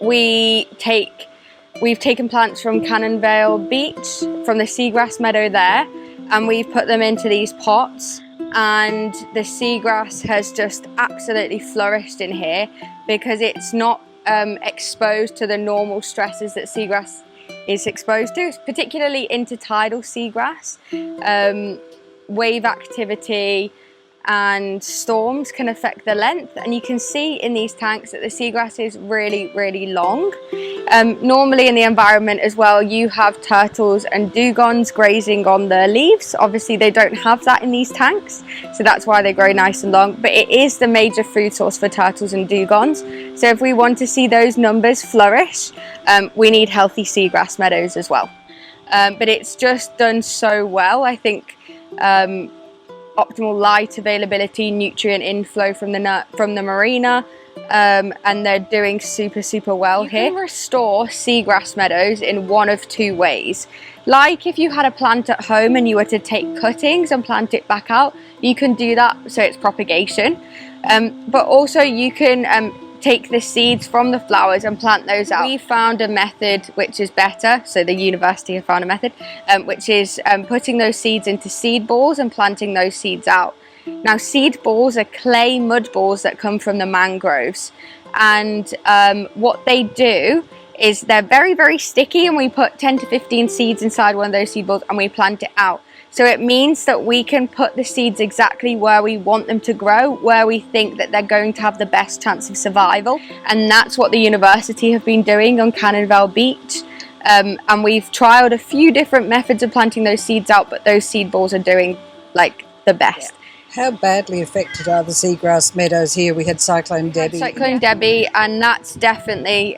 we've taken plants from Cannonvale Beach, from the seagrass meadow there, and we've put them into these pots, and the seagrass has just absolutely flourished in here because it's not exposed to the normal stresses that seagrass is exposed to, particularly intertidal seagrass. Wave activity and storms can affect the length, and you can see in these tanks that the seagrass is really long. Normally in the environment as well, you have turtles and dugongs grazing on the leaves. Obviously they don't have that in these tanks, so that's why they grow nice and long, but it is the major food source for turtles and dugongs. So if we want to see those numbers flourish, we need healthy seagrass meadows as well. But it's just done so well. I think optimal light availability, nutrient inflow from the marina, and they're doing super well here. You can restore seagrass meadows in one of two ways. Like if you had a plant at home and you were to take cuttings and plant it back out, you can do that so it's propagation. But also you can take the seeds from the flowers and plant those out. We found a method which is better, so the university have found a method, which is putting those seeds into seed balls and planting those seeds out. Now seed balls are clay mud balls that come from the mangroves, and what they do is they're very sticky, and we put 10 to 15 seeds inside one of those seed balls and we plant it out. So it means that we can put the seeds exactly where we want them to grow, where we think that they're going to have the best chance of survival. And that's what the university have been doing on Cannonvale Beach. And we've trialed a few different methods of planting those seeds out, but those seed balls are doing like the best. How badly affected are the seagrass meadows here? We had Cyclone Debbie. Cyclone Debbie, and that's definitely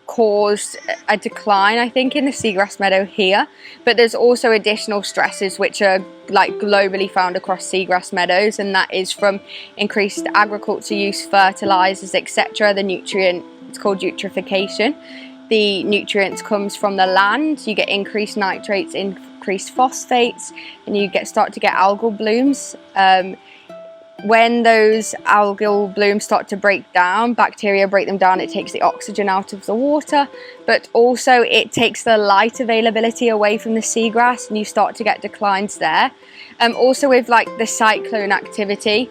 caused a decline, I think, in the seagrass meadow here. But there's also additional stresses which are like globally found across seagrass meadows, and that is from increased agriculture use, fertilizers, etc. The nutrient, it's called eutrophication. The nutrients comes from the land. You get increased nitrates, increased phosphates, and you start to get algal blooms. When those algal blooms start to break down, bacteria break them down, it takes the oxygen out of the water, but also it takes the light availability away from the seagrass, and you start to get declines there. Also with like the cyclone activity,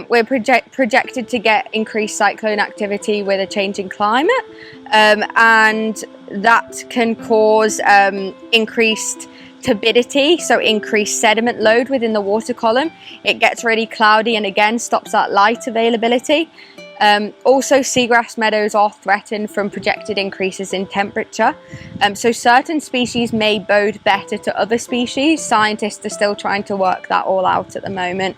we're projected to get increased cyclone activity with a changing climate, and that can cause increased turbidity, so increased sediment load within the water column. It gets really cloudy and again stops that light availability. Also seagrass meadows are threatened from projected increases in temperature, so certain species may bode better to other species. Scientists are still trying to work that all out at the moment.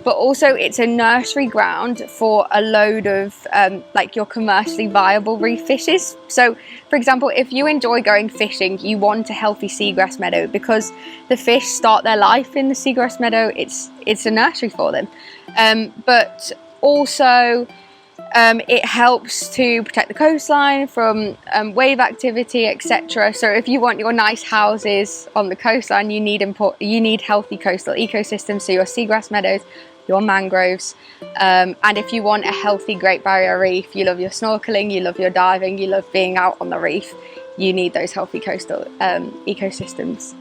But also it's a nursery ground for a load of like your commercially viable reef fishes. So for example, if you enjoy going fishing, you want a healthy seagrass meadow because the fish start their life in the seagrass meadow. It's a nursery for them, but also it helps to protect the coastline from wave activity, etc. So if you want your nice houses on the coastline, you need healthy coastal ecosystems, so your seagrass meadows, your mangroves, and if you want a healthy Great Barrier Reef, you love your snorkeling, you love your diving, you love being out on the reef, you need those healthy coastal ecosystems.